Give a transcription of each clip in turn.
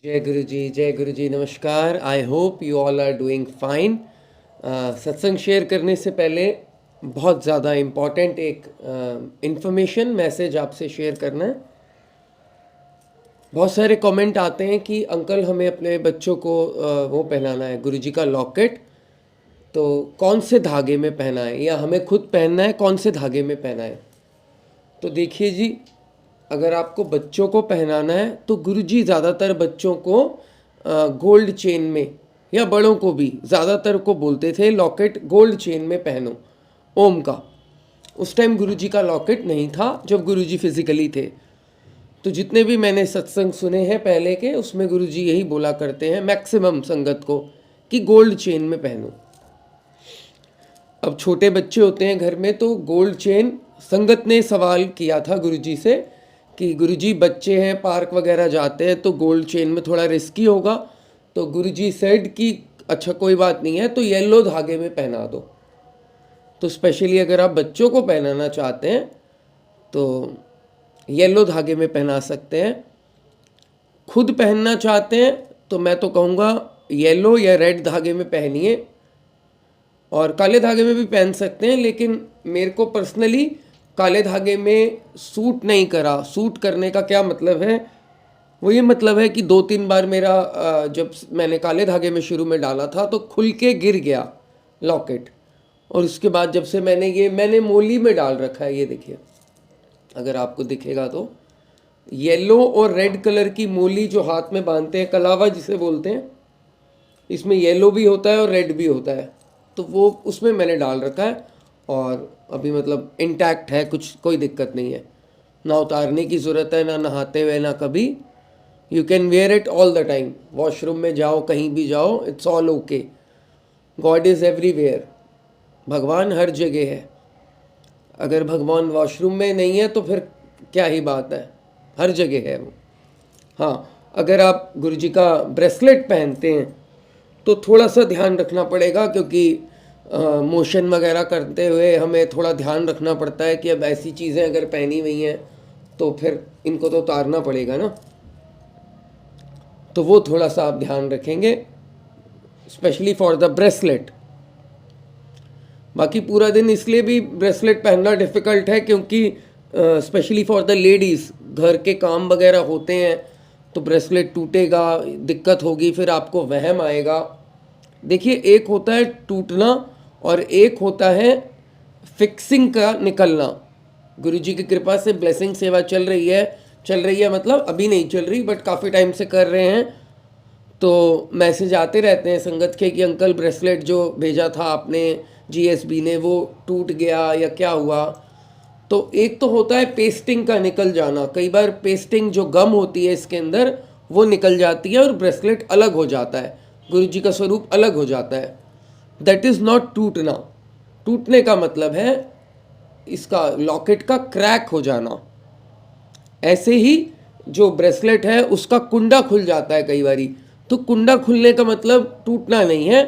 जय गुरु जी, नमस्कार। I hope you all are doing fine. सत्संग शेयर करने से पहले बहुत ज़्यादा इम्पॉर्टेंट एक इंफॉर्मेशन मैसेज आपसे शेयर करना है। बहुत सारे कमेंट आते हैं कि अंकल हमें अपने बच्चों को वो पहनाना है, गुरु जी का लॉकेट, तो कौन से धागे में पहना है या हमें खुद पहनना है, कौन से धागे में पहना है। तो देखिए जी, अगर आपको बच्चों को पहनाना है तो गुरुजी ज़्यादातर बच्चों को गोल्ड चेन में, या बड़ों को भी ज़्यादातर को बोलते थे लॉकेट गोल्ड चेन में पहनो, ओम का। उस टाइम गुरुजी का लॉकेट नहीं था जब गुरुजी फिजिकली थे। तो जितने भी मैंने सत्संग सुने हैं पहले के, उसमें गुरुजी यही बोला करते हैं मैक्सिमम संगत को कि गोल्ड चेन में पहनो। अब छोटे बच्चे होते हैं घर में, तो गोल्ड चेन, संगत ने सवाल किया था गुरुजी से कि गुरुजी बच्चे हैं, पार्क वगैरह जाते हैं तो गोल्ड चेन में थोड़ा रिस्की होगा। तो गुरुजी सेड कि अच्छा कोई बात नहीं है, तो येलो धागे में पहना दो। तो स्पेशली अगर आप बच्चों को पहनाना चाहते हैं तो येलो धागे में पहना सकते हैं। खुद पहनना चाहते हैं तो मैं तो कहूँगा येलो या रेड धागे में पहनिए, और काले धागे में भी पहन सकते हैं, लेकिन मेरे को पर्सनली काले धागे में सूट नहीं करा। सूट करने का क्या मतलब है? वो ये मतलब है कि 2-3 बार मेरा जब मैंने काले धागे में शुरू में डाला था तो खुल के गिर गया लॉकेट, और उसके बाद जब से मैंने मोली में डाल रखा है। ये देखिए, अगर आपको दिखेगा तो येलो और रेड कलर की मोली जो हाथ में बांधते हैं, कलावा जिसे बोलते हैं, इसमें येलो भी होता है और रेड भी होता है। तो वो उसमें मैंने डाल रखा है और अभी मतलब इंटैक्ट है, कोई दिक्कत नहीं है। ना उतारने की ज़रूरत है, ना नहाते हुए, ना कभी। You can wear it all the time. Washroom में जाओ, कहीं भी जाओ, it's all okay. God is everywhere. भगवान हर जगह है। अगर भगवान वॉशरूम में नहीं है तो फिर क्या ही बात है, हर जगह है वो। हाँ, अगर आप गुरुजी का ब्रेसलेट पहनते हैं तो थोड़ा सा ध्यान रखना पड़ेगा, क्योंकि मोशन वगैरह करते हुए हमें थोड़ा ध्यान रखना पड़ता है कि अब ऐसी चीज़ें अगर पहनी हुई हैं तो फिर इनको तो उतारना पड़ेगा ना। तो वो थोड़ा सा आप ध्यान रखेंगे, स्पेशली फॉर द ब्रेसलेट। बाकी पूरा दिन इसलिए भी ब्रेसलेट पहनना डिफ़िकल्ट है क्योंकि स्पेशली फॉर द लेडीज़, घर के काम वगैरह होते हैं तो ब्रेसलेट टूटेगा, दिक्कत होगी, फिर आपको वहम आएगा। देखिए, एक होता है टूटना और एक होता है फिक्सिंग का निकलना। गुरुजी की कृपा से ब्लेसिंग सेवा चल रही है, मतलब अभी नहीं चल रही बट काफ़ी टाइम से कर रहे हैं। तो मैसेज आते रहते हैं संगत के कि अंकल ब्रेसलेट जो भेजा था आपने जीएसबी ने वो टूट गया या क्या हुआ। तो एक तो होता है पेस्टिंग का निकल जाना। कई बार पेस्टिंग जो गम होती है इसके अंदर वो निकल जाती है और ब्रेसलेट अलग हो जाता है, गुरुजी का स्वरूप अलग हो जाता है। दैट इज़ नॉट टूटना। टूटने का मतलब है इसका लॉकेट का क्रैक हो जाना। ऐसे ही जो ब्रेसलेट है उसका कुंडा खुल जाता है कई बारी। तो कुंडा खुलने का मतलब टूटना नहीं है।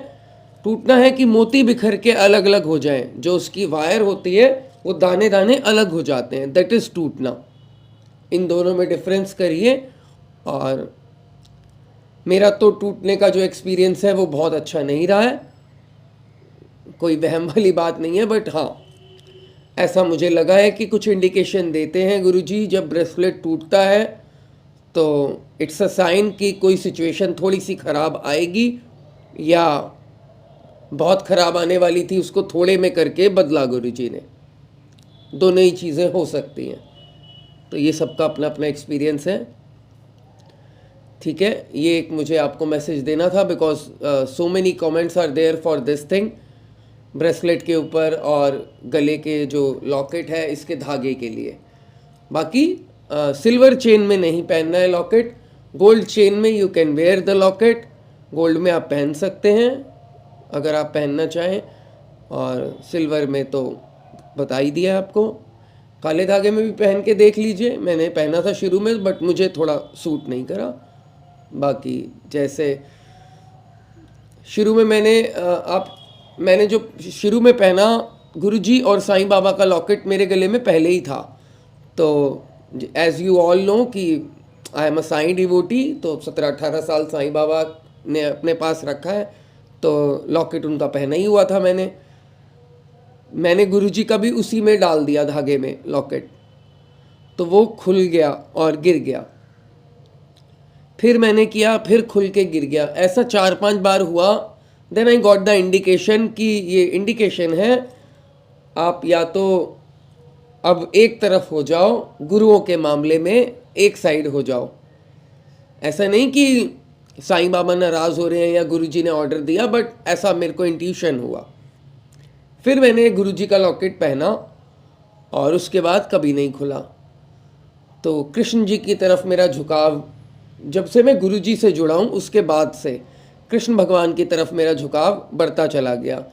टूटना है कि मोती बिखर के अलग अलग हो जाएं, जो उसकी वायर होती है वो दाने दाने अलग हो जाते हैं, दैट इज़ टूटना। इन दोनों में डिफरेंस करिए। और मेरा तो टूटने का जो एक्सपीरियंस है वो बहुत अच्छा नहीं रहा है, कोई वहम वाली बात नहीं है, बट हाँ ऐसा मुझे लगा है कि कुछ इंडिकेशन देते हैं गुरुजी जब ब्रेसलेट टूटता है तो इट्स अ साइन कि कोई सिचुएशन थोड़ी सी ख़राब आएगी, या बहुत ख़राब आने वाली थी उसको थोड़े में करके बदला गुरुजी ने। दोनों ही चीज़ें हो सकती हैं। तो ये सबका अपना अपना एक्सपीरियंस है, ठीक है। ये एक मुझे आपको मैसेज देना था because so many comments are there for this thing, bracelet के ऊपर और गले के जो लॉकेट है इसके धागे के लिए। बाकी सिल्वर चेन में नहीं पहनना है लॉकेट, गोल्ड चेन में you can wear the locket. Gold में आप पहन सकते हैं अगर आप पहनना चाहें, और सिल्वर में तो बता ही दिया आपको। काले धागे में भी पहन के देख लीजिए, मैंने पहना था शुरू में बट मुझे थोड़ा सूट नहीं करा। बाकी जैसे शुरू में मैंने जो शुरू में पहना, गुरुजी और साईं बाबा का लॉकेट मेरे गले में पहले ही था। तो एज़ यू ऑल नो कि I am a Sai devotee, तो 17-18 साल साईं बाबा ने अपने पास रखा है, तो लॉकेट उनका पहना ही हुआ था मैंने गुरुजी का भी उसी में डाल दिया धागे में लॉकेट, तो वो खुल गया और गिर गया। फिर मैंने किया, फिर खुल के गिर गया। ऐसा 4-5 बार हुआ। Then I got the indication कि ये इंडिकेशन है, आप या तो अब एक तरफ हो जाओ, गुरुओं के मामले में एक साइड हो जाओ। ऐसा नहीं कि साईं बाबा नाराज़ हो रहे हैं या गुरुजी ने ऑर्डर दिया, बट ऐसा मेरे को इंट्यूशन हुआ। फिर मैंने गुरुजी का लॉकेट पहना और उसके बाद कभी नहीं खुला। तो कृष्ण जी की तरफ मेरा झुकाव, जब से मैं गुरुजी से जुड़ा हूँ उसके बाद से कृष्ण भगवान की तरफ मेरा झुकाव बढ़ता चला गया,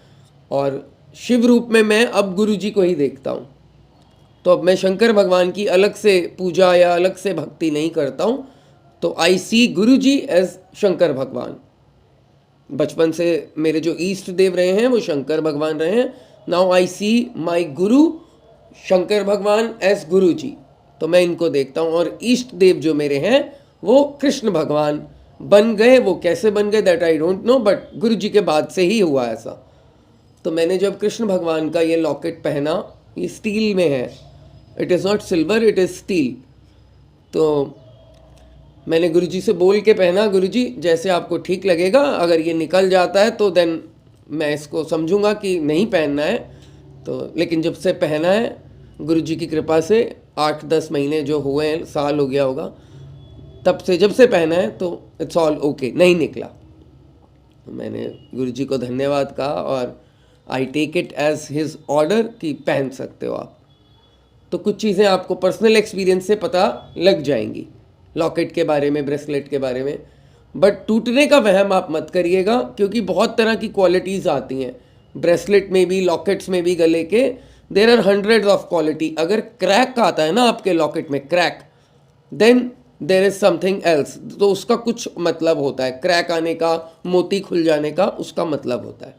और शिव रूप में मैं अब गुरुजी को ही देखता हूँ। तो अब मैं शंकर भगवान की अलग से पूजा या अलग से भक्ति नहीं करता हूँ, तो आई सी गुरुजी एज शंकर भगवान। बचपन से मेरे जो ईष्ट देव रहे हैं वो शंकर भगवान रहे हैं। नाउ आई सी माई गुरु शंकर भगवान एज गुरु जी, तो मैं इनको देखता हूँ। और ईष्ट देव जो मेरे हैं वो कृष्ण भगवान बन गए। वो कैसे बन गए that I don't know, but गुरु जी के बाद से ही हुआ ऐसा। तो मैंने जब कृष्ण भगवान का ये लॉकेट पहना, ये स्टील में है, it is not silver, it is steel. तो मैंने गुरुजी से बोल के पहना, गुरुजी जैसे आपको ठीक लगेगा, अगर ये निकल जाता है तो देन मैं इसको समझूंगा कि नहीं पहनना है। तो लेकिन जब से पहना है गुरुजी की कृपा से, 8-10 महीने जो हुए हैं, साल हो गया होगा, तब से जब से पहना है तो इट्स ऑल ओके, नहीं निकला। तो मैंने गुरुजी को धन्यवाद कहा और I take it as his order कि पहन सकते हो आप। तो कुछ चीज़ें आपको पर्सनल एक्सपीरियंस से पता लग जाएंगी लॉकेट के बारे में, ब्रेसलेट के बारे में। बट टूटने का वहम आप मत करिएगा, क्योंकि बहुत तरह की क्वालिटीज़ आती हैं ब्रेसलेट में भी, लॉकेट्स में भी, गले के। There are hundreds of quality. अगर क्रैक आता है ना आपके लॉकेट में, crack, then there is something else, तो उसका कुछ मतलब होता है। क्रैक आने का, मोती खुल जाने का, उसका मतलब होता है।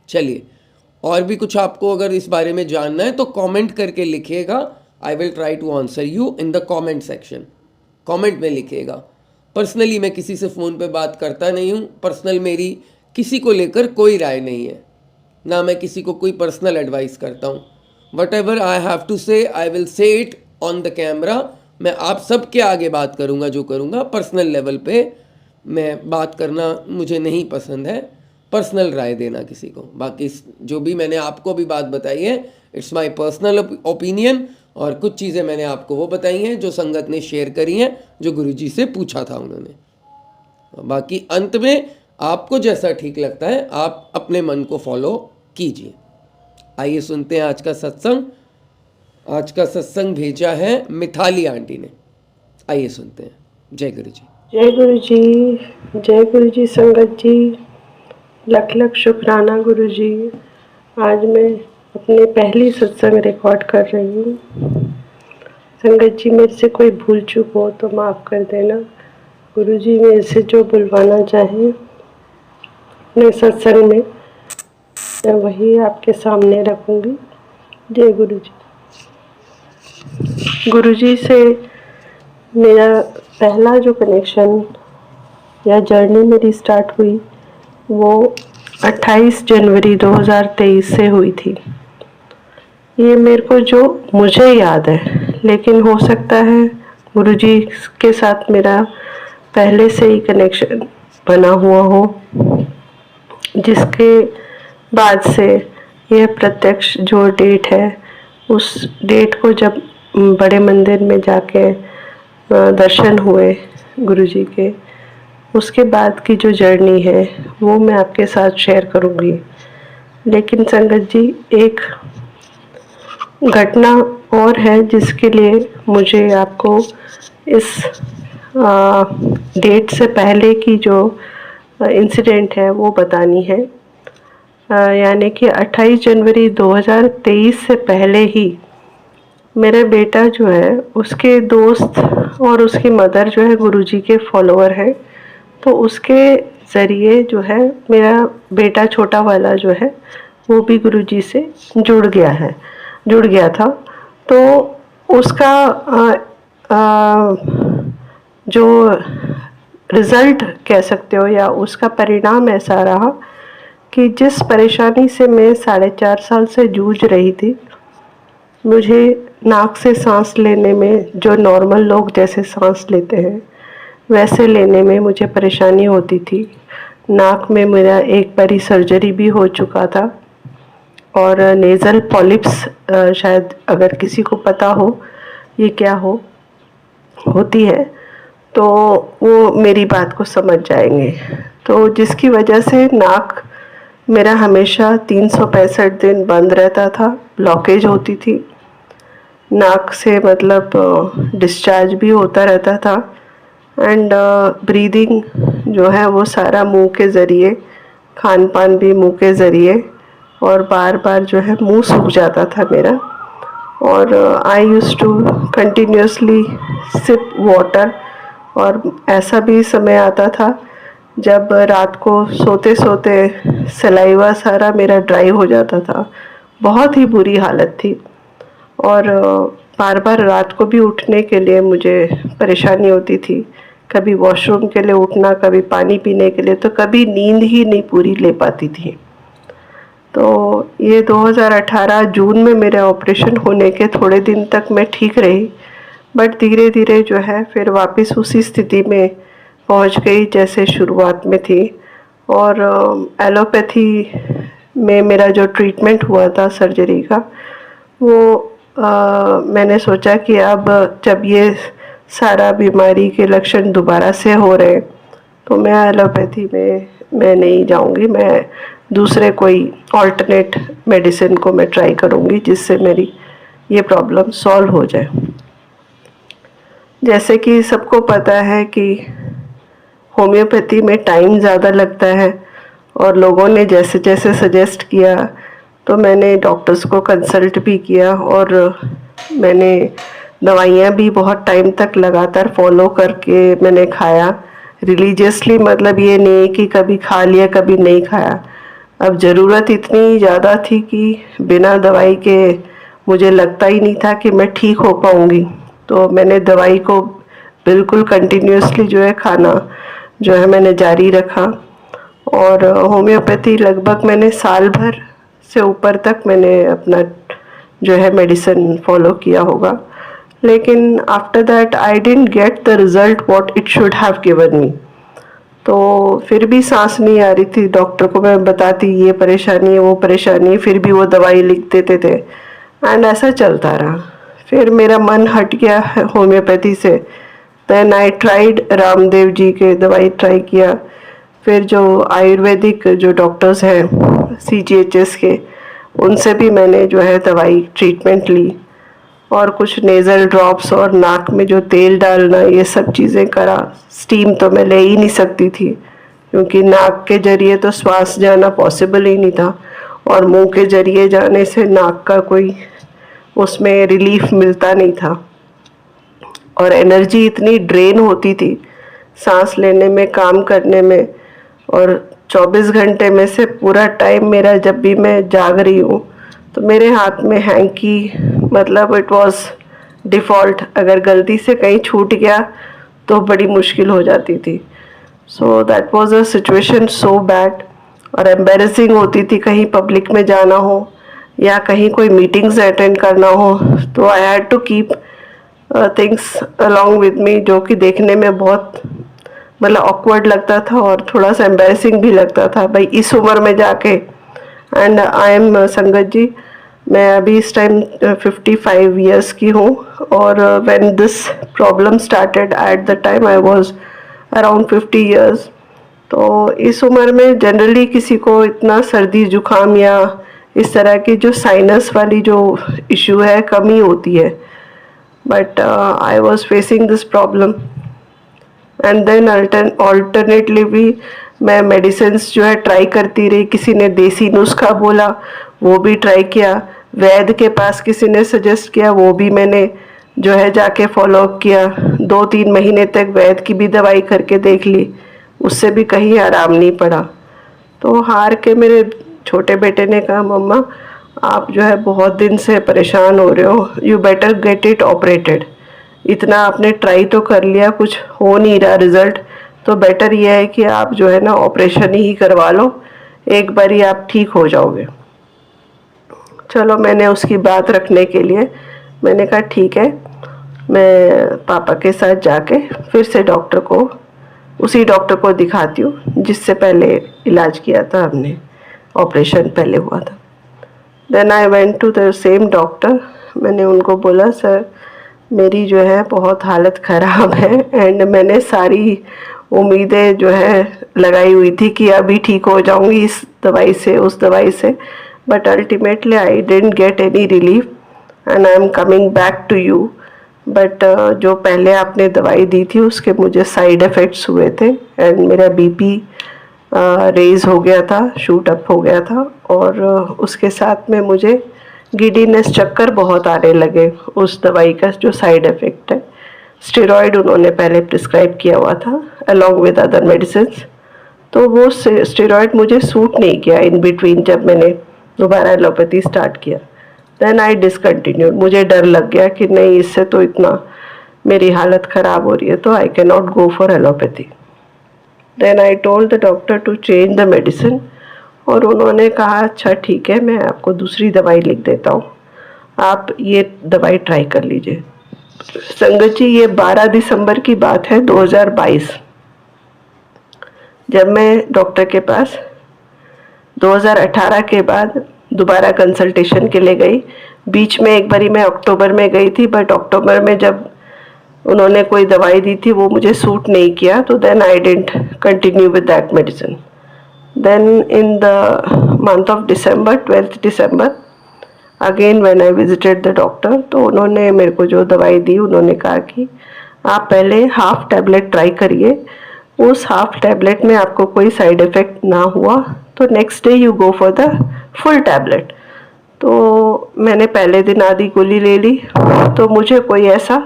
चलिए, और भी कुछ आपको अगर इस बारे में जानना है तो कमेंट करके लिखिएगा। I will try to answer you in the comment section. Comment में लिखिएगा। पर्सनली मैं किसी से फ़ोन पे बात करता नहीं हूँ। पर्सनल मेरी किसी को लेकर कोई राय नहीं है, ना मैं किसी को कोई पर्सनल एडवाइस करता हूँ। Whatever I have to say I will say it on the camera. मैं आप सबके आगे बात करूँगा जो करूँगा। पर्सनल लेवल पे मैं बात करना मुझे नहीं पसंद है, पर्सनल राय देना किसी को। बाकी जो भी मैंने आपको भी बात बताई है, इट्स माय पर्सनल ओपिनियन, और कुछ चीज़ें मैंने आपको वो बताई हैं जो संगत ने शेयर करी हैं, जो गुरुजी से पूछा था उन्होंने। बाकी अंत में आपको जैसा ठीक लगता है आप अपने मन को फॉलो कीजिए। आइए सुनते हैं आज का सत्संग। आज का सत्संग भेजा है मिथाली आंटी ने। आइए सुनते हैं। जय गुरु जी। जय गुरु जी, जय गुरु जी। संगत जी, लख लख शुक्राना गुरु जी। आज मैं अपने पहली सत्संग रिकॉर्ड कर रही हूँ। संगत जी, मेरे से कोई भूल चूक हो तो माफ़ कर देना। गुरु जी मेरे से जो बुलवाना चाहें अपने सत्संग में, मैं वही आपके सामने रखूँगी। जय गुरु जी। गुरु जी से मेरा पहला जो कनेक्शन या जर्नी मेरी स्टार्ट हुई वो 28 जनवरी 2023 से हुई थी। ये मेरे को जो मुझे याद है, लेकिन हो सकता है गुरुजी के साथ मेरा पहले से ही कनेक्शन बना हुआ हो, जिसके बाद से यह प्रत्यक्ष जो डेट है, उस डेट को जब बड़े मंदिर में जाके दर्शन हुए गुरुजी के, उसके बाद की जो जर्नी है वो मैं आपके साथ शेयर करूँगी। लेकिन संगत जी, एक घटना और है जिसके लिए मुझे आपको इस डेट से पहले की जो इंसिडेंट है वो बतानी है। यानी कि 28 जनवरी 2023 से पहले ही मेरा बेटा जो है, उसके दोस्त और उसकी मदर जो है गुरुजी के फॉलोअर हैं, तो उसके ज़रिए जो है मेरा बेटा छोटा वाला जो है वो भी गुरुजी से जुड़ गया था। तो उसका जो रिज़ल्ट कह सकते हो या उसका परिणाम ऐसा रहा कि जिस परेशानी से मैं 4.5 साल से जूझ रही थी, मुझे नाक से सांस लेने में जो नॉर्मल लोग जैसे सांस लेते हैं वैसे लेने में मुझे परेशानी होती थी। नाक में मेरा एक बारी सर्जरी भी हो चुका था और नेज़ल पॉलिप्स, शायद अगर किसी को पता हो ये क्या होती है तो वो मेरी बात को समझ जाएंगे। तो जिसकी वजह से नाक मेरा हमेशा 365 दिन बंद रहता था, ब्लॉकेज होती थी नाक से, मतलब डिस्चार्ज भी होता रहता था एंड ब्रीदिंग जो है वो सारा मुंह के ज़रिए, खान पान भी मुंह के ज़रिए, और बार बार जो है मुंह सूख जाता था मेरा। और I use to continuously sip water, और ऐसा भी समय आता था जब रात को सोते सोते सलाइवा सारा मेरा ड्राई हो जाता था। बहुत ही बुरी हालत थी और बार बार रात को भी उठने के लिए मुझे परेशानी होती थी। कभी वॉशरूम के लिए उठना, कभी पानी पीने के लिए, तो कभी नींद ही नहीं पूरी ले पाती थी। तो ये 2018 जून में मेरे ऑपरेशन होने के थोड़े दिन तक मैं ठीक रही, बट धीरे धीरे जो है फिर वापस उसी स्थिति में पहुंच गई जैसे शुरुआत में थी। और एलोपैथी में मेरा जो ट्रीटमेंट हुआ था सर्जरी का, वो मैंने सोचा कि अब जब ये सारा बीमारी के लक्षण दोबारा से हो रहे हैं तो मैं एलोपैथी में मैं नहीं जाऊंगी, मैं दूसरे कोई ऑल्टरनेट मेडिसिन को मैं ट्राई करूंगी जिससे मेरी ये प्रॉब्लम सॉल्व हो जाए। जैसे कि सबको पता है कि होम्योपैथी में टाइम ज़्यादा लगता है, और लोगों ने जैसे जैसे सजेस्ट किया तो मैंने डॉक्टर्स को कंसल्ट भी किया और मैंने दवाइयाँ भी बहुत टाइम तक लगातार फॉलो करके मैंने खाया रिलीजियसली। मतलब ये नहीं कि कभी खा लिया कभी नहीं खाया। अब ज़रूरत इतनी ज़्यादा थी कि बिना दवाई के मुझे लगता ही नहीं था कि मैं ठीक हो पाऊँगी, तो मैंने दवाई को बिल्कुल कंटिन्यूसली जो है खाना जो है मैंने जारी रखा। और होम्योपैथी लगभग मैंने साल भर से ऊपर तक मैंने अपना जो है मेडिसिन फॉलो किया होगा, लेकिन after that I didn't get the result what it should have given me. तो फिर भी सांस नहीं आ रही थी, डॉक्टर को मैं बताती ये परेशानी है वो परेशानी है, फिर भी वो दवाई लिख देते थे एंड ऐसा चलता रहा। फिर मेरा मन हट गया होम्योपैथी से, then I tried Ramdev ji के दवाई ट्राई किया, फिर जो आयुर्वेदिक जो डॉक्टर्स हैं CGHS के, उनसे भी मैंने जो है दवाई ट्रीटमेंट ली, और कुछ नेज़ल ड्रॉप्स और नाक में जो तेल डालना ये सब चीज़ें करा। स्टीम तो मैं ले ही नहीं सकती थी क्योंकि नाक के जरिए तो श्वास जाना पॉसिबल ही नहीं था, और मुंह के जरिए जाने से नाक का कोई उसमें रिलीफ मिलता नहीं था, और एनर्जी इतनी ड्रेन होती थी सांस लेने में, काम करने में। और 24 घंटे में से पूरा टाइम मेरा जब भी मैं जाग रही हूँ तो मेरे हाथ में हैंकी, मतलब इट वाज डिफ़ॉल्ट, अगर गलती से कहीं छूट गया तो बड़ी मुश्किल हो जाती थी। सो that was a situation so bad, और एम्बेरसिंग होती थी कहीं पब्लिक में जाना हो या कहीं कोई मीटिंग्स अटेंड करना हो तो I had to keep things along with me, जो कि देखने में बहुत मतलब ऑकवर्ड लगता था और थोड़ा सा एम्बेरसिंग भी लगता था भाई इस उम्र में जाके। एंड आई एम संगत जी, मैं अभी इस टाइम 55 ईयर्स की हूँ, और when this problem started at the time I was around 50 years. तो इस उम्र में जनरली किसी को इतना सर्दी जुकाम या इस तरह की जो साइनस वाली जो इशू है कम ही होती है, but I was facing this problem. And then alternately भी मैं मेडिसिन्स जो है ट्राई करती रही। किसी ने देसी नुस्खा बोला वो भी ट्राई किया, वैद्य के पास किसी ने सजेस्ट किया वो भी मैंने जो है जाके फॉलो अप किया। 2-3 महीने तक वैद्य की भी दवाई करके देख ली, उससे भी कहीं आराम नहीं पड़ा। तो हार के मेरे छोटे बेटे ने कहा मम्मा आप जो है बहुत दिन से परेशान हो रहे हो, you better get it operated. इतना आपने ट्राई तो कर लिया, कुछ हो नहीं रहा रिजल्ट, तो बेटर ये है कि आप जो है ना ऑपरेशन ही करवा लो, एक बार ही आप ठीक हो जाओगे। चलो मैंने उसकी बात रखने के लिए मैंने कहा ठीक है, मैं पापा के साथ जाके फिर से उसी डॉक्टर को दिखाती हूँ जिससे पहले इलाज किया था हमने, ऑपरेशन पहले हुआ था। Then I went to the same doctor. मैंने उनको बोला सर मेरी जो है बहुत हालत ख़राब है एंड मैंने सारी उम्मीदें जो है लगाई हुई थी कि अभी ठीक हो जाऊंगी इस दवाई से उस दवाई से, but ultimately I didn't get any relief and I am coming back to you. But जो पहले आपने दवाई दी थी उसके मुझे साइड इफ़ेक्ट्स हुए थे एंड मेरा बीपी रेज हो गया था, शूट अप हो गया था, और उसके साथ में मुझे गिडीनेस, चक्कर बहुत आने लगे। उस दवाई का जो साइड इफ़ेक्ट है, स्टेरॉयड उन्होंने पहले प्रिस्क्राइब किया हुआ था अलॉन्ग विद अदर मेडिसिन, तो वो स्टेरॉयड मुझे सूट नहीं किया इन बिटवीन। जब मैंने दोबारा एलोपैथी स्टार्ट किया देन आई डिसकंटिन्यूड। मुझे डर लग गया कि नहीं इससे तो इतना मेरी हालत ख़राब हो रही है, तो I can not go for allopathy. Then I told the doctor to change the medicine, और उन्होंने कहा अच्छा ठीक है मैं आपको दूसरी दवाई लिख देता हूँ, आप ये दवाई ट्राई कर लीजिए। संगत जी ये 12 दिसंबर की बात है 2022, जब मैं डॉक्टर के पास 2018 के बाद दोबारा कंसल्टेशन के लिए गई। बीच में एक बारी मैं अक्टूबर में गई थी, बट अक्टूबर में जब उन्होंने कोई दवाई दी थी वो मुझे सूट नहीं किया, तो then I didn't continue with that medicine. Then in the month of December, 12th दिसंबर, again when I visited the doctor, तो उन्होंने मेरे को जो दवाई दी उन्होंने कहा कि आप पहले हाफ टैबलेट ट्राई करिए, उस हाफ टैबलेट में आपको कोई साइड इफ़ेक्ट ना हुआ तो next day you go for the full tablet. तो मैंने पहले दिन आधी गोली ले ली तो मुझे कोई ऐसा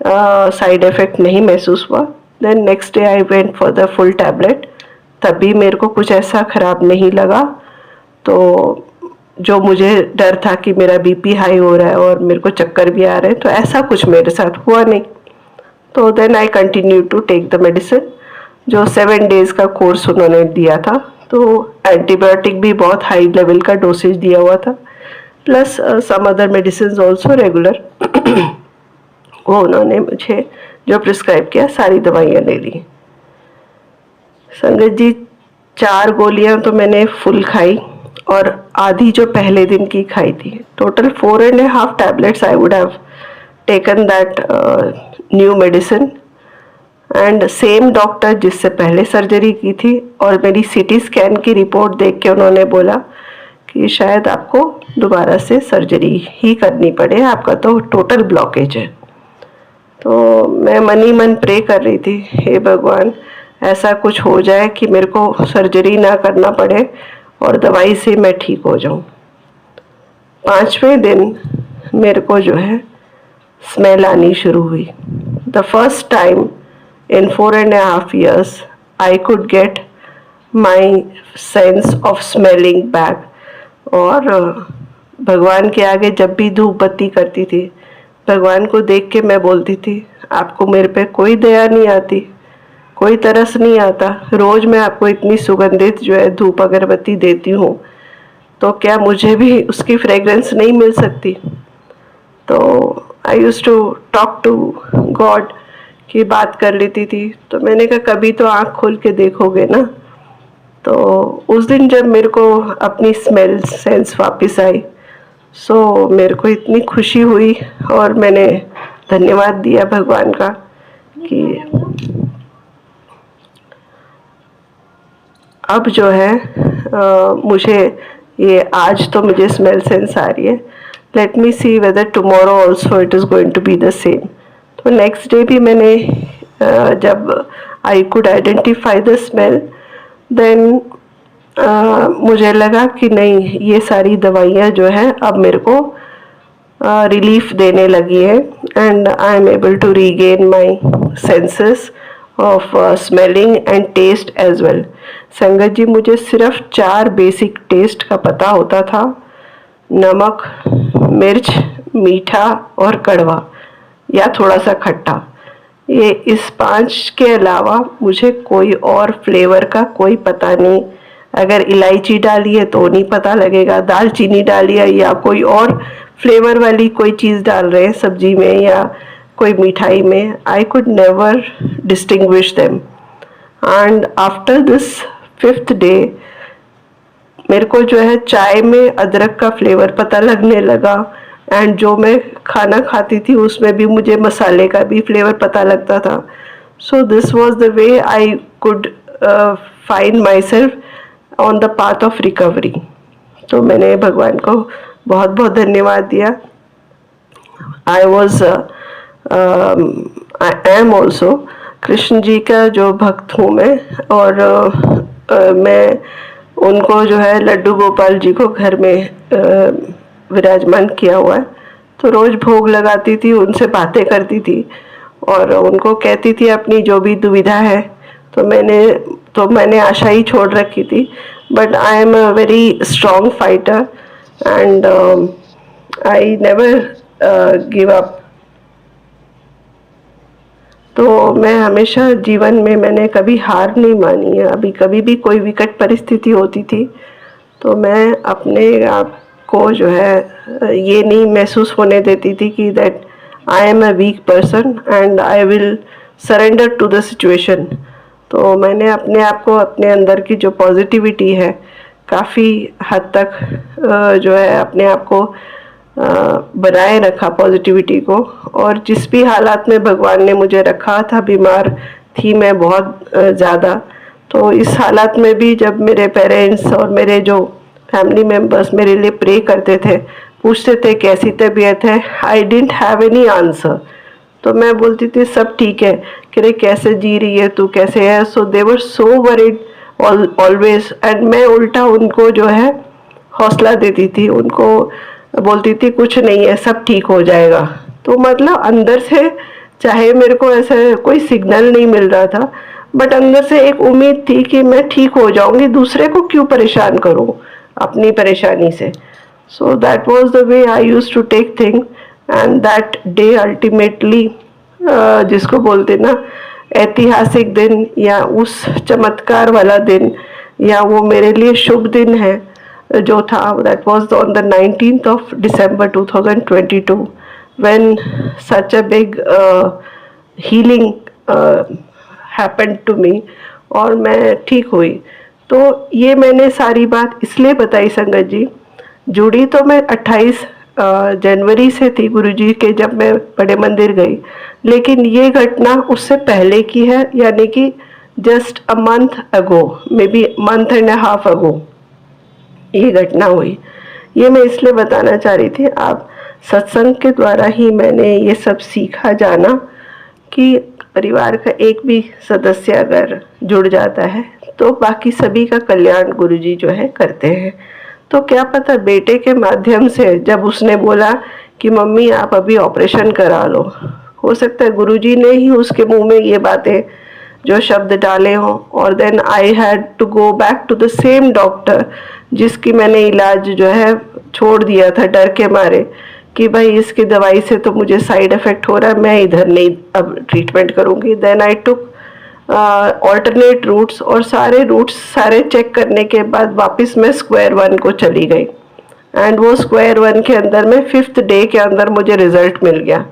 साइड इफ़ेक्ट नहीं महसूस हुआ। Then next day I went for the full tablet, तब भी मेरे को कुछ ऐसा ख़राब नहीं लगा। तो जो मुझे डर था कि मेरा बीपी हाई हो रहा है और मेरे को चक्कर भी आ रहे हैं, तो ऐसा कुछ मेरे साथ हुआ नहीं। तो then I continue to take the medicine, जो 7 डेज़ का कोर्स उन्होंने दिया था। तो एंटीबायोटिक भी बहुत हाई लेवल का डोसेज दिया हुआ था, plus some other medicine also regular वो उन्होंने मुझे जो प्रिस्क्राइब किया सारी दवाइयाँ ले ली। संगत जी 4 गोलियाँ तो मैंने फुल खाई और आधी जो पहले दिन की खाई थी। Total 4.5 tablets I would have taken that new medicine, and same doctor जिससे पहले सर्जरी की थी, और मेरी सीटी स्कैन की रिपोर्ट देख के उन्होंने बोला कि शायद आपको दोबारा से सर्जरी ही करनी पड़े, आपका तो टोटल ब्लॉकेज है। तो मैं मन ही मन प्रे कर रही थी, हे भगवान ऐसा कुछ हो जाए कि मेरे को सर्जरी ना करना पड़े और दवाई से मैं ठीक हो जाऊं। 5वें दिन मेरे को जो है स्मेल आनी शुरू हुई। The first time in 4.5 years I could get my sense of smelling back। और भगवान के आगे जब भी धूप बत्ती करती थी, भगवान को देख के मैं बोलती थी आपको मेरे पे कोई दया नहीं आती, कोई तरस नहीं आता। रोज़ मैं आपको इतनी सुगंधित जो है धूप अगरबत्ती देती हूँ, तो क्या मुझे भी उसकी फ्रेगरेंस नहीं मिल सकती। तो I used to talk to God की बात कर लेती थी। तो मैंने कहा कभी तो आँख खोल के देखोगे ना। तो उस दिन जब मेरे को अपनी स्मेल सेंस वापस आई, सो मेरे को इतनी खुशी हुई और मैंने धन्यवाद दिया भगवान का कि अब जो है मुझे ये आज तो मुझे स्मेल सेंस आ रही है। Let me see whether tomorrow also it is going to be the same. तो नेक्स्ट डे भी मैंने जब I could identify the smell, then मुझे लगा कि नहीं ये सारी दवाइयाँ जो हैं अब मेरे को रिलीफ देने लगी है, and I am able to regain my senses of smelling and taste as well. संगत जी मुझे सिर्फ 4 बेसिक टेस्ट का पता होता था, नमक, मिर्च, मीठा और कड़वा। या थोड़ा सा खट्टा। ये इस 5 के अलावा मुझे कोई और फ्लेवर का कोई पता नहीं। अगर इलायची डाली है तो नहीं पता लगेगा, दालचीनी डाली है या कोई और फ्लेवर वाली कोई चीज़ डाल रहे हैं सब्जी में या कोई मिठाई में, I could never distinguish them. And after this 5th day मेरे को जो है चाय में अदरक का फ्लेवर पता लगने लगा, एंड जो मैं खाना खाती थी उसमें भी मुझे मसाले का भी फ्लेवर पता लगता था। So this was the way I could find my self on the path of recovery. तो मैंने भगवान को बहुत बहुत धन्यवाद दिया। I am also Krishna ji का जो भक्त हूँ मैं, और मैं उनको जो है लड्डू गोपाल जी को घर में विराजमान किया हुआ है। तो रोज़ भोग लगाती थी, उनसे बातें करती थी और उनको कहती थी अपनी जो भी दुविधा है। तो मैंने आशा ही छोड़ रखी थी, but I am a very strong fighter and I never give up. तो मैं हमेशा जीवन में मैंने कभी हार नहीं मानी है। अभी कभी भी कोई विकट परिस्थिति होती थी तो मैं अपने आप को जो है ये नहीं महसूस होने देती थी कि that I am a weak person and I will surrender to the situation. तो मैंने अपने आप को, अपने अंदर की जो पॉजिटिविटी है, काफ़ी हद तक जो है अपने आप को बनाए रखा पॉजिटिविटी को। और जिस भी हालात में भगवान ने मुझे रखा था, बीमार थी मैं बहुत ज़्यादा, तो इस हालात में भी जब मेरे पेरेंट्स और मेरे जो फैमिली मेम्बर्स मेरे लिए प्रे करते थे, पूछते थे कैसी तबीयत है, I didn't have any answer. तो मैं बोलती थी सब ठीक है, कह रहे कैसे जी रही है तू, कैसे है। सो दे वर सो वरीड ऑलवेज, एंड मैं उल्टा उनको जो है हौसला देती थी, उनको बोलती थी कुछ नहीं है, सब ठीक हो जाएगा। तो मतलब अंदर से, चाहे मेरे को ऐसा कोई सिग्नल नहीं मिल रहा था, बट अंदर से एक उम्मीद थी कि मैं ठीक हो जाऊंगी, दूसरे को क्यों परेशान करूं अपनी परेशानी से। So that was the way I used to take thing, and that day ultimately, जिसको बोलते ना ऐतिहासिक दिन या उस चमत्कार वाला दिन, या वो मेरे लिए शुभ दिन है जो था, that was on the 19th of December 2022 when such a big healing happened to me और मैं ठीक हुई। तो ये मैंने सारी बात इसलिए बताई संगत जी, जुड़ी तो मैं 28 जनवरी से थी गुरुजी के, जब मैं बड़े मंदिर गई, लेकिन ये घटना उससे पहले की है, यानी कि just a month ago, may be month and a half अगो ये घटना हुई। ये मैं इसलिए बताना चाह रही थी, आप सत्संग के द्वारा ही मैंने ये सब सीखा, जाना कि परिवार का एक भी सदस्य अगर जुड़ जाता है तो बाकी सभी का कल्याण गुरुजी जो है करते हैं। तो क्या पता बेटे के माध्यम से जब उसने बोला कि मम्मी आप अभी ऑपरेशन करा लो, हो सकता है गुरुजी ने ही उसके मुंह में ये बातें जो शब्द डाले हों, और then I had to go back to the same doctor जिसकी मैंने इलाज जो है छोड़ दिया था डर के मारे कि भाई इसकी दवाई से तो मुझे साइड इफ़ेक्ट हो रहा है, मैं इधर नहीं अब ट्रीटमेंट करूँगी। Then I took alternate routes, और सारे रूट्स सारे चेक करने के बाद वापस मैं स्क्वायर वन को चली गई, एंड वो स्क्वायर वन के अंदर में 5th डे के अंदर मुझे रिजल्ट मिल गया।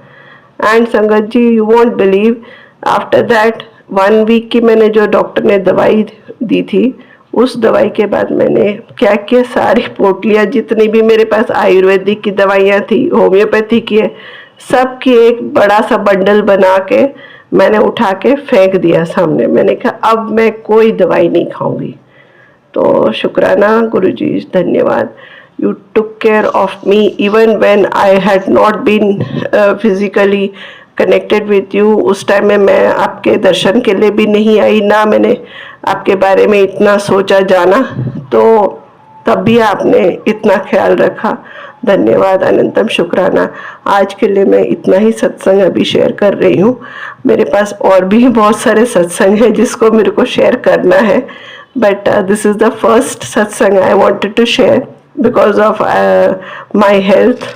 And sangat ji, you won't believe, after that 1 week की मैंने जो डॉक्टर ने दवाई दी थी, उस दवाई के बाद मैंने क्या किया, सारी पोटलियाँ जितनी भी मेरे पास आयुर्वेदिक की दवाइयाँ थी, होम्योपैथी की है, सब की एक बड़ा सा बंडल बना के मैंने उठा के फेंक दिया सामने। मैंने कहा अब मैं कोई दवाई नहीं खाऊंगी। तो शुक्राना गुरुजी, धन्यवाद। You took care of me even when I had not been physically connected with you. उस टाइम में मैं आपके दर्शन के लिए भी नहीं आई, ना मैंने आपके बारे में इतना सोचा जाना, तो तब भी आपने इतना ख्याल रखा। धन्यवाद, अनंतम शुक्राना। आज के लिए मैं इतना ही सत्संग अभी शेयर कर रही हूँ। मेरे पास और भी बहुत सारे सत्संग हैं जिसको मेरे को शेयर करना है, but this is the first satsang I wanted to share because of my health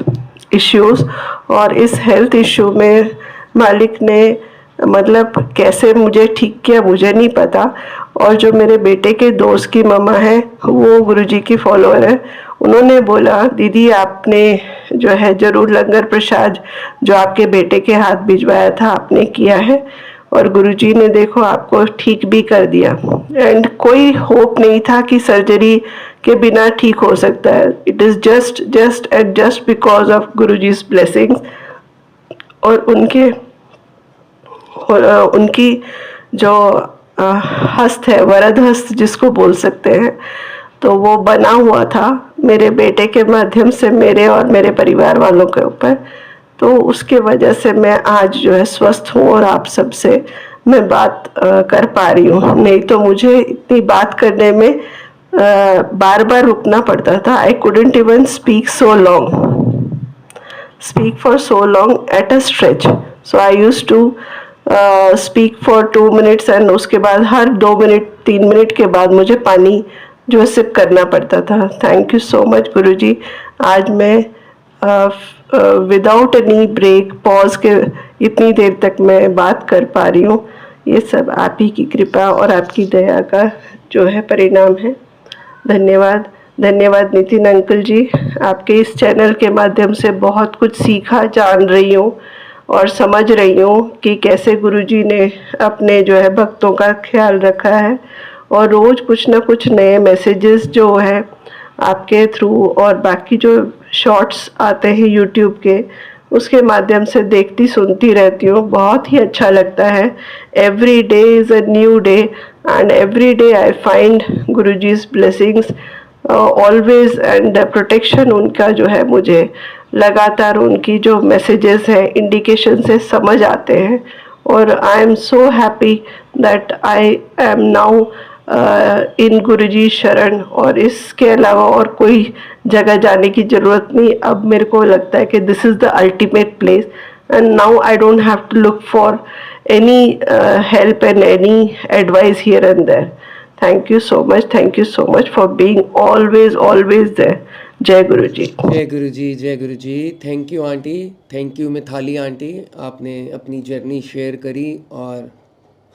issues. और इस हेल्थ इश्यू में मालिक ने मतलब कैसे मुझे ठीक किया मुझे नहीं पता। और जो मेरे बेटे के दोस्त की मम्मा है वो गुरुजी की फॉलोअर है, उन्होंने बोला दीदी आपने जो है जरूर लंगर प्रसाद जो आपके बेटे के हाथ भिजवाया था आपने किया है, और गुरुजी ने देखो आपको ठीक भी कर दिया। एंड कोई होप नहीं था कि सर्जरी के बिना ठीक हो सकता है। It is just because of Guruji's blessings और उनकी जो हस्त है, वरद हस्त जिसको बोल सकते हैं, तो वो बना हुआ था मेरे बेटे के माध्यम से मेरे और मेरे परिवार वालों के ऊपर। तो उसके वजह से मैं आज जो है स्वस्थ हूँ और आप सबसे मैं बात कर पा रही हूँ। नहीं तो मुझे इतनी बात करने में बार बार रुकना पड़ता था। आई couldn't even speak for so long at a stretch. So I used to speak for 2 minutes and उसके बाद हर 2 मिनट 3 मिनट के बाद मुझे पानी जो है सिप करना पड़ता था। थैंक यू सो मच गुरुजी। आज मैं विदाउट एनी ब्रेक पॉज के इतनी देर तक मैं बात कर पा रही हूँ। ये सब आप ही की कृपा और आपकी दया का जो है परिणाम है। धन्यवाद धन्यवाद नितिन अंकल जी। आपके इस चैनल के माध्यम से बहुत कुछ सीखा, जान रही हूँ और समझ रही हूँ कि कैसे गुरुजी ने अपने जो है भक्तों का ख्याल रखा है। और रोज़ कुछ ना कुछ नए मैसेजेस जो है आपके थ्रू और बाकी जो शॉर्ट्स आते हैं यूट्यूब के उसके माध्यम से देखती सुनती रहती हूँ। बहुत ही अच्छा लगता है। Every day is a new day and every day I find Guruji's blessings always and protection उनका जो है मुझे लगातार उनकी जो मैसेजेस हैं इंडिकेशन से समझ आते हैं। और I am so happy that I am now in Guruji sharan, और इसके अलावा और कोई जगह जाने की ज़रूरत नहीं। अब मेरे को लगता है कि this is the ultimate place and now I don't have to look for any help and any advice here and there. Thank you so much for being always there. जय गुरु जी। जय गुरु जी, जय गुरु ji. Thank you aunty, thank you Mithali aunty. आपने अपनी journey share करी और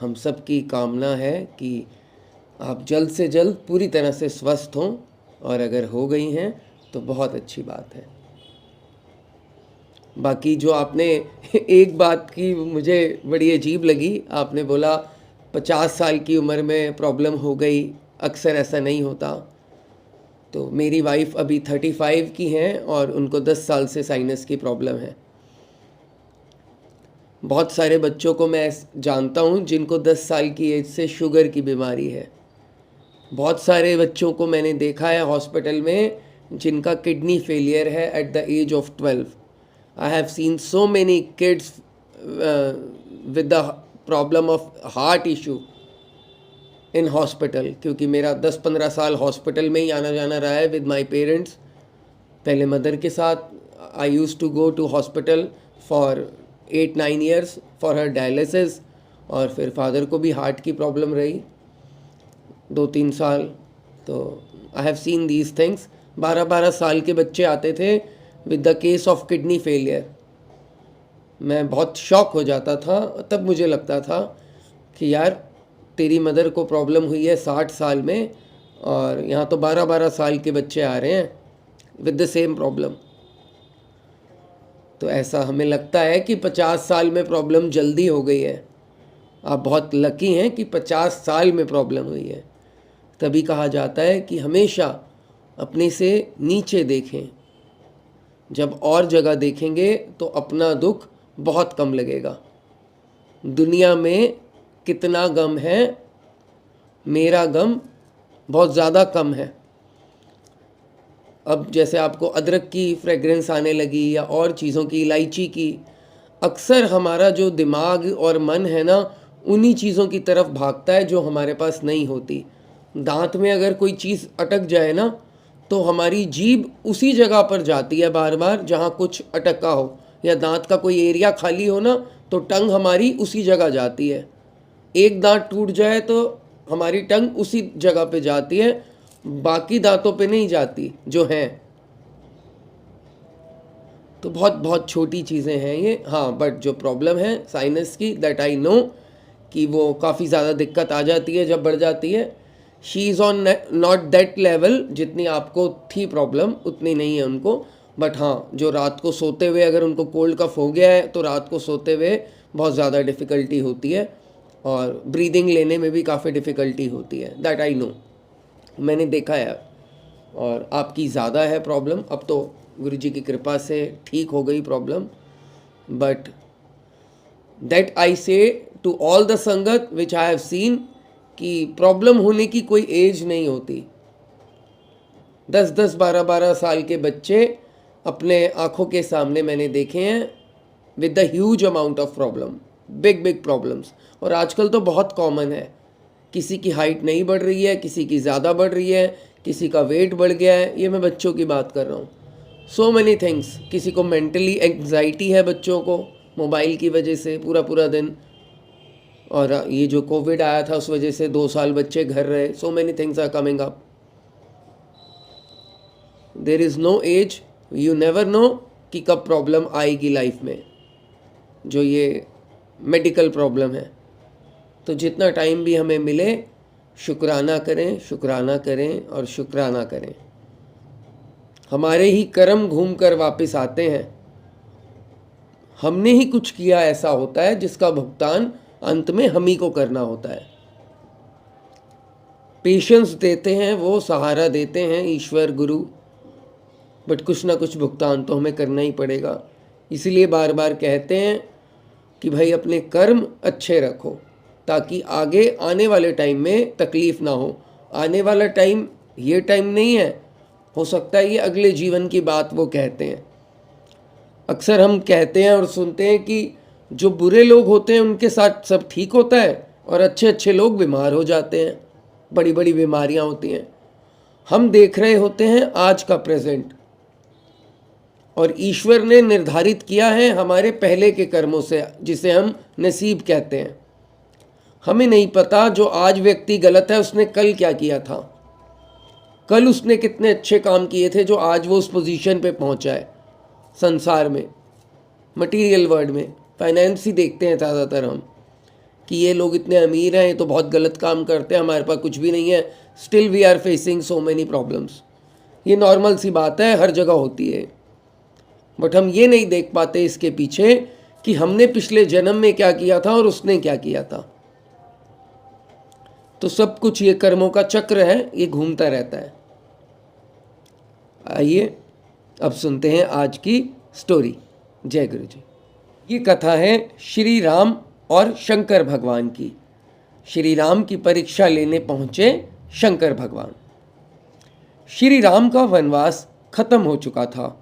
हम सब की कामना है कि आप जल्द से जल्द पूरी तरह से स्वस्थ हों, और अगर हो गई हैं तो बहुत अच्छी बात है। बाकी जो आपने एक बात की मुझे बड़ी अजीब लगी, आपने बोला 50 साल की उम्र में प्रॉब्लम हो गई, अक्सर ऐसा नहीं होता। तो मेरी वाइफ अभी 35 की हैं और उनको 10 साल से साइनस की प्रॉब्लम है। बहुत सारे बच्चों को मैं जानता हूँ जिनको 10 साल की एज से शुगर की बीमारी है। बहुत सारे बच्चों को मैंने देखा है हॉस्पिटल में जिनका किडनी फेलियर है at the age of 12। I have seen so many kids with the problem of heart issue in hospital, क्योंकि मेरा 10-15 साल हॉस्पिटल में ही आना जाना रहा है विद माई पेरेंट्स। पहले मदर के साथ I use to go to hospital for 8-9 years for her dialysis, और फिर फादर को भी हार्ट की प्रॉब्लम रही 2-3 साल। तो I have seen these things. 12-12 साल के बच्चे आते थे with the case of kidney failure. मैं बहुत शॉक हो जाता था। तब मुझे लगता था कि यार तेरी मदर को प्रॉब्लम हुई है 60 साल में, और यहाँ तो 12-12 साल के बच्चे आ रहे हैं विद द सेम प्रॉब्लम। तो ऐसा हमें लगता है कि 50 साल में प्रॉब्लम जल्दी हो गई है। आप बहुत लकी हैं कि 50 साल में प्रॉब्लम हुई है। तभी कहा जाता है कि हमेशा अपने से नीचे देखें। जब और जगह देखेंगे तो अपना दुख बहुत कम लगेगा। दुनिया में कितना गम है, मेरा गम बहुत ज़्यादा कम है। अब जैसे आपको अदरक की फ्रेगरेंस आने लगी या और चीज़ों की, इलायची की, अक्सर हमारा जो दिमाग और मन है ना उन्हीं चीज़ों की तरफ भागता है जो हमारे पास नहीं होती। दांत में अगर कोई चीज़ अटक जाए ना तो हमारी जीभ उसी जगह पर जाती है बार बार जहाँ कुछ अटका हो, या दांत का कोई एरिया खाली हो ना तो टंग हमारी उसी जगह जाती है। एक दांत टूट जाए तो हमारी टंग उसी जगह पे जाती है, बाकी दांतों पे नहीं जाती जो हैं। तो बहुत बहुत छोटी चीज़ें हैं ये। हाँ, बट जो प्रॉब्लम है साइनस की, दैट आई नो कि वो काफ़ी ज़्यादा दिक्कत आ जाती है जब बढ़ जाती है। She is on not that level, जितनी आपको थी प्रॉब्लम उतनी नहीं है उनको। बट हाँ, जो रात को सोते हुए अगर उनको कोल्ड कफ हो गया है तो रात को सोते हुए बहुत ज़्यादा डिफ़िकल्टी होती है और ब्रीदिंग लेने में भी काफ़ी डिफ़िकल्टी होती है, दैट आई नो, मैंने देखा है। और आपकी ज़्यादा है प्रॉब्लम, अब तो गुरुजी की कृपा से ठीक हो गई प्रॉब्लम। बट दैट आई से टू ऑल द संगत विच आई हैव सीन कि प्रॉब्लम होने की कोई एज नहीं होती। 10-10, 12-12 साल के बच्चे अपने आँखों के सामने मैंने देखे हैं with the huge amount of problem, big big problems. और आजकल तो बहुत कॉमन है, किसी की हाइट नहीं बढ़ रही है, किसी की ज़्यादा बढ़ रही है, किसी का वेट बढ़ गया है, ये मैं बच्चों की बात कर रहा हूँ। सो मैनी थिंग्स, किसी को मेंटली एंग्जाइटी है बच्चों को मोबाइल की वजह से पूरा पूरा दिन, और ये जो कोविड आया था उस वजह से 2 साल बच्चे घर रहे। So many things are coming up. There is no age, you never know कि कब प्रॉब्लम आएगी लाइफ में, जो ये मेडिकल प्रॉब्लम है। तो जितना टाइम भी हमें मिले शुक्राना करें, शुक्राना करें और शुक्राना करें। हमारे ही कर्म घूम कर वापस आते हैं, हमने ही कुछ किया ऐसा होता है जिसका भुगतान अंत में हम ही को करना होता है। पेशेंस देते हैं वो, सहारा देते हैं ईश्वर गुरु, बट कुछ ना कुछ भुगतान तो हमें करना ही पड़ेगा। इसलिए बार बार कहते हैं कि भाई अपने कर्म अच्छे रखो ताकि आगे आने वाले टाइम में तकलीफ़ ना हो। आने वाला टाइम ये टाइम नहीं है, हो सकता है ये अगले जीवन की बात वो कहते हैं। अक्सर हम कहते हैं और सुनते हैं कि जो बुरे लोग होते हैं उनके साथ सब ठीक होता है और अच्छे अच्छे लोग बीमार हो जाते हैं, बड़ी बड़ी बीमारियां होती हैं। हम देख रहे होते हैं आज का प्रेजेंट, और ईश्वर ने निर्धारित किया है हमारे पहले के कर्मों से, जिसे हम नसीब कहते हैं। हमें नहीं पता जो आज व्यक्ति गलत है उसने कल क्या किया था, कल उसने कितने अच्छे काम किए थे जो आज वो उस पोजीशन पे पहुंचा है। संसार में, मटेरियल वर्ल्ड में, फाइनेंस ही देखते हैं ज़्यादातर हम कि ये लोग इतने अमीर हैं, ये तो बहुत गलत काम करते हैं, हमारे पास कुछ भी नहीं है, still we are facing so many problems. ये नॉर्मल सी बात है, हर जगह होती है। बट हम ये नहीं देख पाते इसके पीछे कि हमने पिछले जन्म में क्या किया था और उसने क्या किया था। तो सब कुछ ये कर्मों का चक्र है, ये घूमता रहता है। आइए अब सुनते हैं आज की स्टोरी। जय गुरु जी। ये कथा है श्री राम और शंकर भगवान की। श्री राम की परीक्षा लेने पहुंचे शंकर भगवान। श्री राम का वनवास खत्म हो चुका था।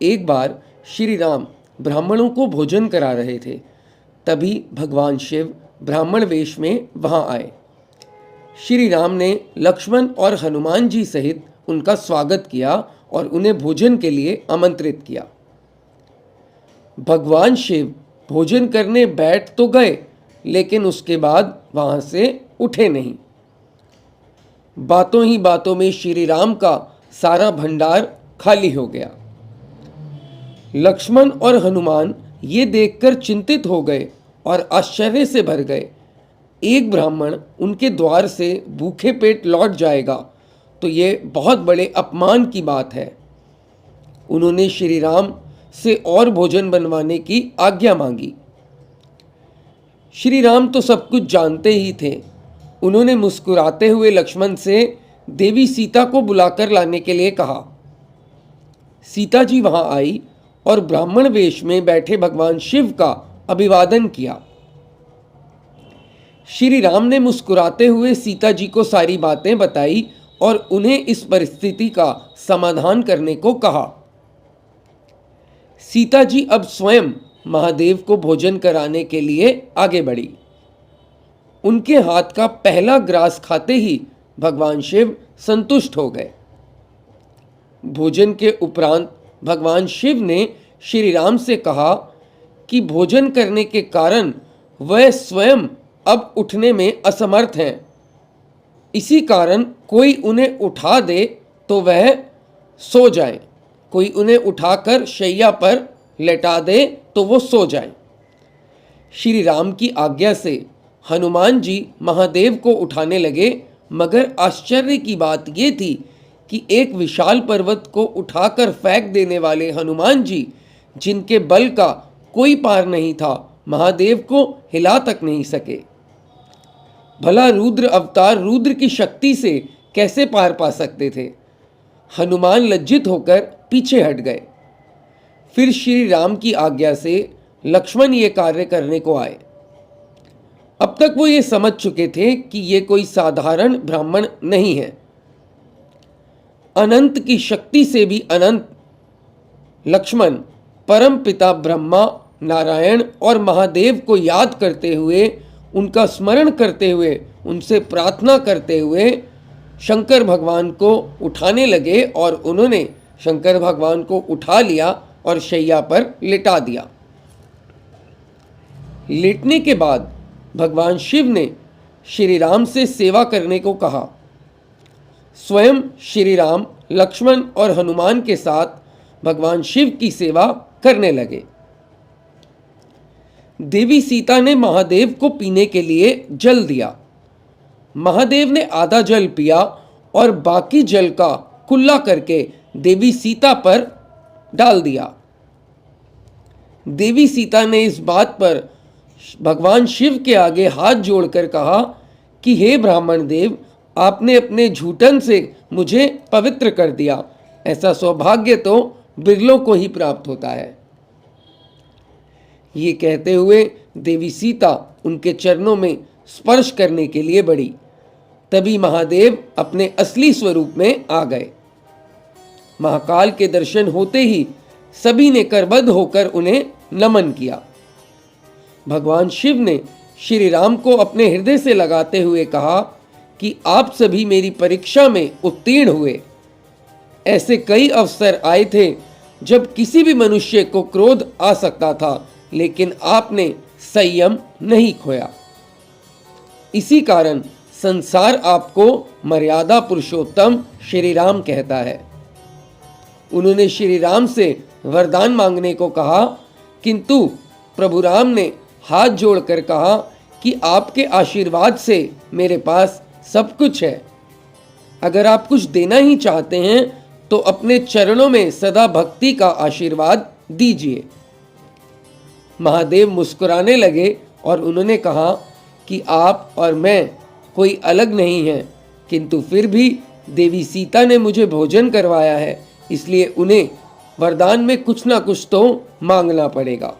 एक बार श्री राम ब्राह्मणों को भोजन करा रहे थे, तभी भगवान शिव ब्राह्मण वेश में वहां आए। श्री राम ने लक्ष्मण और हनुमान जी सहित उनका स्वागत किया और उन्हें भोजन के लिए आमंत्रित किया। भगवान शिव भोजन करने बैठ तो गए, लेकिन उसके बाद वहां से उठे नहीं। बातों ही बातों में श्री राम का सारा भंडार खाली हो गया। लक्ष्मण और हनुमान ये देखकर चिंतित हो गए और आश्चर्य से भर गए। एक ब्राह्मण उनके द्वार से भूखे पेट लौट जाएगा तो ये बहुत बड़े अपमान की बात है। उन्होंने श्री राम से और भोजन बनवाने की आज्ञा मांगी। श्री राम तो सब कुछ जानते ही थे। उन्होंने मुस्कुराते हुए लक्ष्मण से देवी सीता को बुलाकर लाने के लिए कहा। सीता जी वहां आई और ब्राह्मण वेश में बैठे भगवान शिव का अभिवादन किया। श्री राम ने मुस्कुराते हुए सीता जी को सारी बातें बताई और उन्हें इस परिस्थिति का समाधान करने को कहा। सीता जी अब स्वयं महादेव को भोजन कराने के लिए आगे बढ़ी। उनके हाथ का पहला ग्रास खाते ही भगवान शिव संतुष्ट हो गए। भोजन के उपरांत भगवान शिव ने श्री राम से कहा कि भोजन करने के कारण वह स्वयं अब उठने में असमर्थ हैं। इसी कारण कोई उन्हें उठा दे तो वह सो जाएं, कोई उन्हें उठाकर शैया पर लेटा दे तो वो सो जाए। श्री राम की आज्ञा से हनुमान जी महादेव को उठाने लगे, मगर आश्चर्य की बात ये थी कि एक विशाल पर्वत को उठाकर फेंक देने वाले हनुमान जी, जिनके बल का कोई पार नहीं था, महादेव को हिला तक नहीं सके। भला रुद्र अवतार रुद्र की शक्ति से कैसे पार पा सकते थे? हनुमान लज्जित होकर पीछे हट गए। फिर श्री राम की आज्ञा से लक्ष्मण ये कार्य करने को आए। अब तक वो ये समझ चुके थे कि ये कोई साधारण ब्राह्मण नहीं है। अनंत की शक्ति से भी अनंत लक्ष्मण परम पिता ब्रह्मा, नारायण और महादेव को याद करते हुए, उनका स्मरण करते हुए, उनसे प्रार्थना करते हुए शंकर भगवान को उठाने लगे और उन्होंने शंकर भगवान को उठा लिया और शैया पर लिटा दिया। लेटने के बाद भगवान शिव ने श्री राम से सेवा करने को कहा। स्वयं श्री राम लक्ष्मण और हनुमान के साथ भगवान शिव की सेवा करने लगे। देवी सीता ने महादेव को पीने के लिए जल दिया। महादेव ने आधा जल पिया और बाकी जल का कुल्ला करके देवी सीता पर डाल दिया। देवी सीता ने इस बात पर भगवान शिव के आगे हाथ जोड़कर कहा कि हे ब्राह्मण देव, आपने अपने झूठन से मुझे पवित्र कर दिया। ऐसा सौभाग्य तो बिरलों को ही प्राप्त होता है। ये कहते हुए देवी सीता उनके चरणों में स्पर्श करने के लिए बढ़ी। तभी महादेव अपने असली स्वरूप में आ गए। महाकाल के दर्शन होते ही सभी ने करबद्ध होकर उन्हें नमन किया। भगवान शिव ने श्री राम को अपने हृदय से लगाते हुए कहा कि आप सभी मेरी परीक्षा में उत्तीर्ण हुए। ऐसे कई अवसर आए थे जब किसी भी मनुष्य को क्रोध आ सकता था, लेकिन आपने संयम नहीं खोया। इसी कारण संसार आपको मर्यादा पुरुषोत्तम श्री राम कहता है। उन्होंने श्री राम से वरदान मांगने को कहा, किंतु प्रभु राम ने हाथ जोड़कर कहा कि आपके आशीर्वाद से मेरे पास सब कुछ है। अगर आप कुछ देना ही चाहते हैं तो अपने चरणों में सदा भक्ति का आशीर्वाद दीजिए। महादेव मुस्कुराने लगे और उन्होंने कहा कि आप और मैं कोई अलग नहीं हैं, किंतु फिर भी देवी सीता ने मुझे भोजन करवाया है, इसलिए उन्हें वरदान में कुछ ना कुछ तो मांगना पड़ेगा।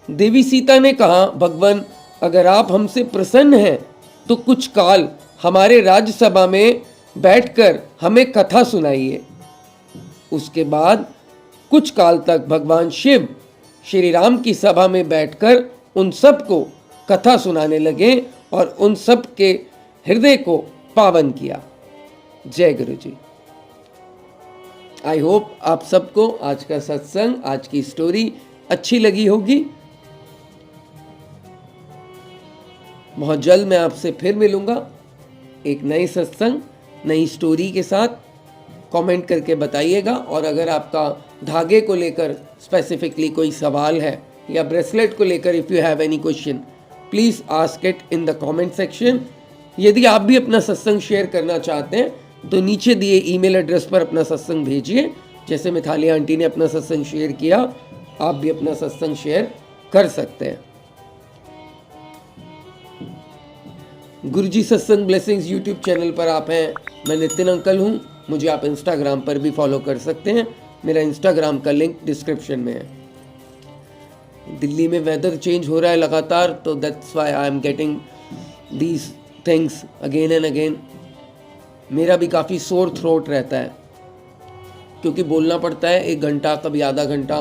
देवी सीता ने कहा, भगवान, अगर आप हमसे प्रसन्न हैं तो कुछ काल हमारे राज्यसभा में बैठकर हमें कथा सुनाइए। उसके बाद कुछ काल तक भगवान शिव श्री राम की सभा में बैठकर उन सब को कथा सुनाने लगे और उन सब के हृदय को पावन किया। जय गुरु जी। आई होप आप सबको आज का सत्संग, आज की स्टोरी अच्छी लगी होगी। बहुत जल्द मैं आपसे फिर मिलूंगा एक नई सत्संग, नई स्टोरी के साथ। कमेंट करके बताइएगा, और अगर आपका धागे को लेकर स्पेसिफिकली कोई सवाल है या ब्रेसलेट को लेकर if you have any question, please ask it in the comment section. यदि आप भी अपना सत्संग शेयर करना चाहते हैं तो नीचे दिए ईमेल एड्रेस पर अपना सत्संग भेजिए। जैसे मिताली आंटी ने अपना सत्संग शेयर किया, आप भी अपना सत्संग शेयर कर सकते हैं। गुरुजी सत्संग ब्लेसिंग्स यूट्यूब चैनल पर आप हैं। मैं नितिन अंकल हूँ। मुझे आप इंस्टाग्राम पर भी फॉलो कर सकते हैं। मेरा इंस्टाग्राम का लिंक डिस्क्रिप्शन में है। दिल्ली में वेदर चेंज हो रहा है लगातार, तो that's why I am getting these things again and again. मेरा भी काफ़ी सोर थ्रोट रहता है क्योंकि बोलना पड़ता है 1 घंटा, कभी आधा घंटा,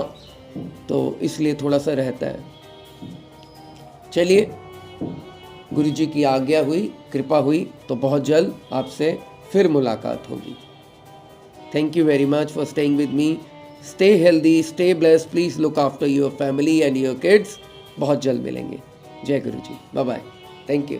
तो इसलिए थोड़ा सा रहता है। चलिए, गुरुजी की आज्ञा हुई, कृपा हुई तो बहुत जल्द आपसे फिर मुलाकात होगी। Thank you very much for staying with me. Stay healthy, stay blessed, please look after your family and your kids. बहुत जल्द मिलेंगे। जय गुरुजी, बाय बाय, थैंक यू।